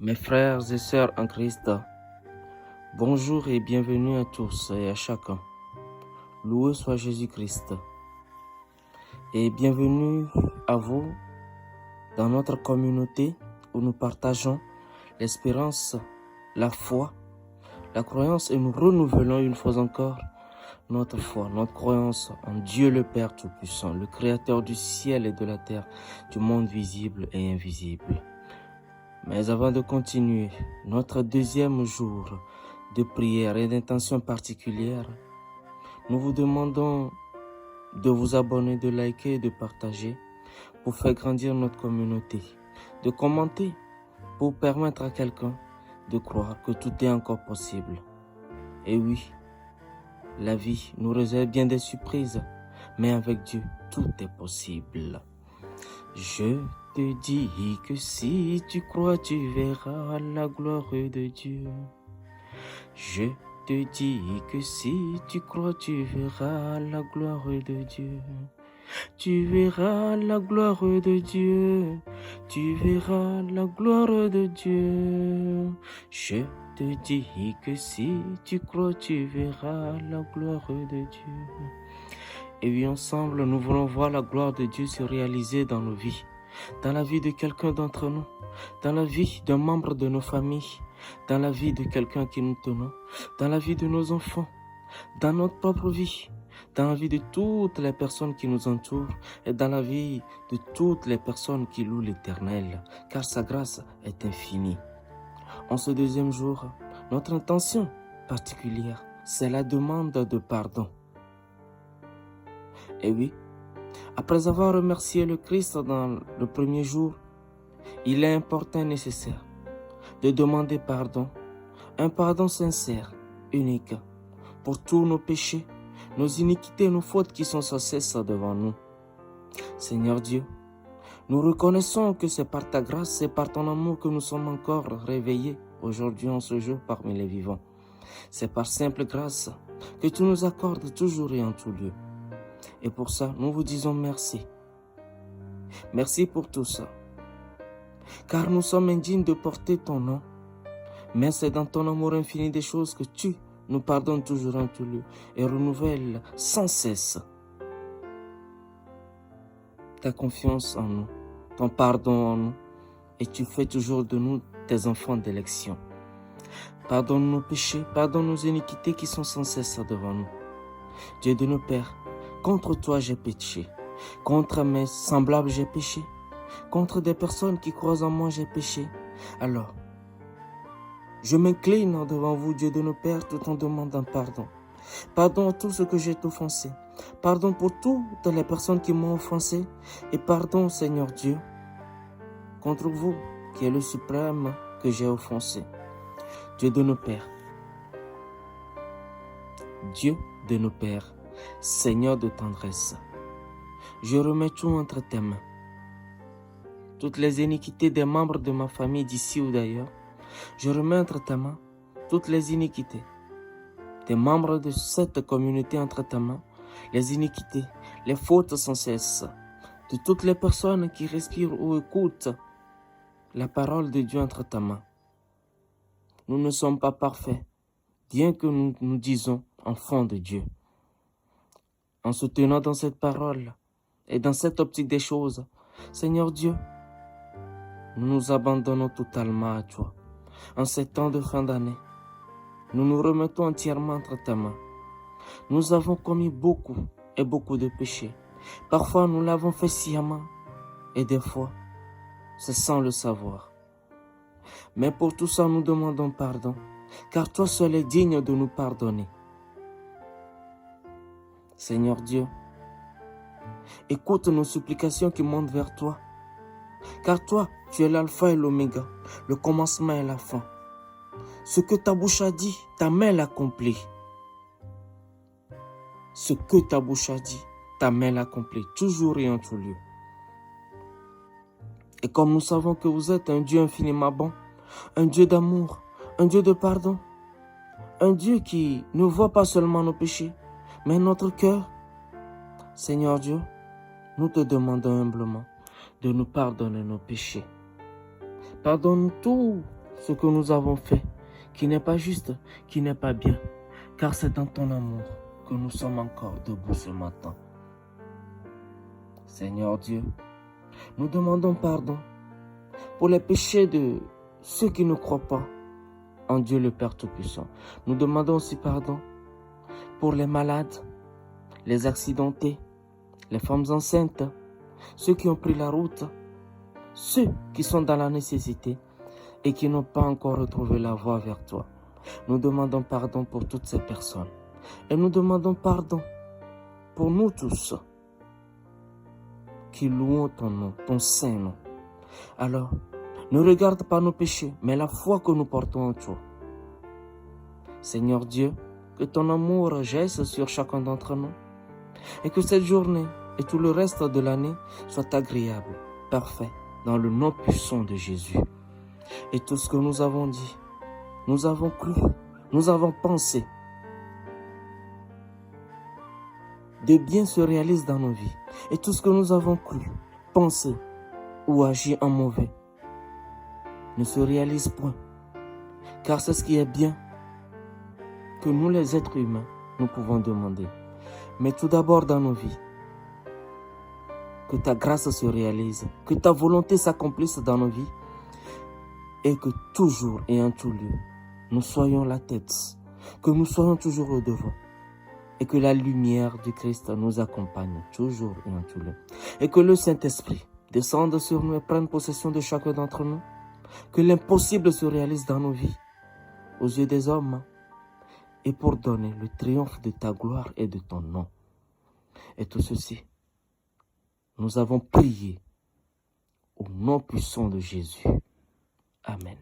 Mes frères et sœurs en Christ, bonjour et bienvenue à tous et à chacun. Loué soit Jésus-Christ. Et bienvenue à vous dans notre communauté où nous partageons l'espérance, la foi, la croyance et nous renouvelons une fois encore notre foi, notre croyance en Dieu le Père Tout-Puissant, le Créateur du ciel et de la terre, du monde visible et invisible. Mais avant de continuer notre deuxième jour de prière et d'intention particulière, nous vous demandons de vous abonner, de liker et de partager pour faire grandir notre communauté, de commenter pour permettre à quelqu'un de croire que tout est encore possible. Et oui, la vie nous réserve bien des surprises, mais avec Dieu, tout est possible. Je te dis que si tu crois, tu verras la gloire de Dieu. Je te dis que si tu crois, tu verras la gloire de Dieu. Tu verras la gloire de Dieu. Tu verras la gloire de Dieu. Je te dis que si tu crois, tu verras la gloire de Dieu. Et oui, ensemble, nous voulons voir la gloire de Dieu se réaliser dans nos vies, dans la vie de quelqu'un d'entre nous, dans la vie d'un membre de nos familles, dans la vie de quelqu'un qui nous tenons, dans la vie de nos enfants, dans notre propre vie, dans la vie de toutes les personnes qui nous entourent et dans la vie de toutes les personnes qui louent l'Éternel, car sa grâce est infinie. En ce deuxième jour, notre intention particulière, c'est la demande de pardon. Et oui, après avoir remercié le Christ dans le premier jour, il est important et nécessaire de demander pardon, un pardon sincère, unique, pour tous nos péchés, nos iniquités, nos fautes qui sont sans cesse devant nous. Seigneur Dieu, nous reconnaissons que c'est par ta grâce, c'est par ton amour que nous sommes encore réveillés aujourd'hui en ce jour parmi les vivants. C'est par simple grâce que tu nous accordes toujours et en tout lieu. Et pour ça, nous vous disons merci. Merci pour tout ça. Car nous sommes indignes de porter ton nom. Mais c'est dans ton amour infini des choses que tu nous pardonnes toujours en tout lieu et renouvelles sans cesse ta confiance en nous, ton pardon en nous. Et tu fais toujours de nous tes enfants d'élection. Pardonne nos péchés, pardonne nos iniquités qui sont sans cesse devant nous. Dieu de nos pères, contre toi j'ai péché, contre mes semblables j'ai péché, contre des personnes qui croient en moi j'ai péché. Alors, je m'incline devant vous, Dieu de nos pères, tout en demandant pardon. Pardon à tout ce que j'ai offensé. Pardon pour toutes les personnes qui m'ont offensé. Et pardon, Seigneur Dieu, contre vous, qui est le suprême que j'ai offensé. Dieu de nos pères. Dieu de nos pères. Seigneur de tendresse, je remets tout entre tes mains. Toutes les iniquités des membres de ma famille d'ici ou d'ailleurs, je remets entre tes mains toutes les iniquités des membres de cette communauté entre tes mains, les iniquités, les fautes sans cesse, de toutes les personnes qui respirent ou écoutent la parole de Dieu entre tes mains. Nous ne sommes pas parfaits, bien que nous nous disons enfants de Dieu. En se tenant dans cette parole et dans cette optique des choses, Seigneur Dieu, nous nous abandonnons totalement à toi. En ces temps de fin d'année, nous nous remettons entièrement entre tes mains. Nous avons commis beaucoup et beaucoup de péchés. Parfois, nous l'avons fait sciemment et des fois, c'est sans le savoir. Mais pour tout ça, nous demandons pardon, car toi seul es digne de nous pardonner. Seigneur Dieu, écoute nos supplications qui montent vers toi, car toi, tu es l'alpha et l'oméga, le commencement et la fin. Ce que ta bouche a dit, ta main l'accomplit. Ce que ta bouche a dit, ta main l'accomplit, toujours et en tout lieu. Et comme nous savons que vous êtes un Dieu infiniment bon, un Dieu d'amour, un Dieu de pardon, un Dieu qui ne voit pas seulement nos péchés, mais notre cœur, Seigneur Dieu, nous te demandons humblement de nous pardonner nos péchés. Pardonne tous ce que nous avons fait, qui n'est pas juste, qui n'est pas bien, car c'est dans ton amour que nous sommes encore debout ce matin. Seigneur Dieu, nous demandons pardon pour les péchés de ceux qui ne croient pas en Dieu le Père Tout-Puissant. Nous demandons aussi pardon pour les malades, les accidentés, les femmes enceintes, ceux qui ont pris la route, ceux qui sont dans la nécessité et qui n'ont pas encore retrouvé la voie vers toi. Nous demandons pardon pour toutes ces personnes. Et nous demandons pardon pour nous tous qui louons ton nom, ton saint nom. Alors, ne regarde pas nos péchés, mais la foi que nous portons en toi. Seigneur Dieu, que ton amour jaillisse sur chacun d'entre nous et que cette journée et tout le reste de l'année soit agréable, parfait, dans le nom puissant de Jésus. Et tout ce que nous avons dit, nous avons cru, nous avons pensé, de bien se réalise dans nos vies. Et tout ce que nous avons cru, pensé ou agi en mauvais ne se réalise point. Car c'est ce qui est bien que nous les êtres humains, nous pouvons demander. Mais tout d'abord dans nos vies, que ta grâce se réalise, que ta volonté s'accomplisse dans nos vies et que toujours et en tout lieu, nous soyons la tête, que nous soyons toujours au devant et que la lumière du Christ nous accompagne toujours et en tout lieu. Et que le Saint-Esprit descende sur nous et prenne possession de chacun d'entre nous, que l'impossible se réalise dans nos vies, aux yeux des hommes, et pour donner le triomphe de ta gloire et de ton nom. Et tout ceci, nous avons prié au nom puissant de Jésus. Amen.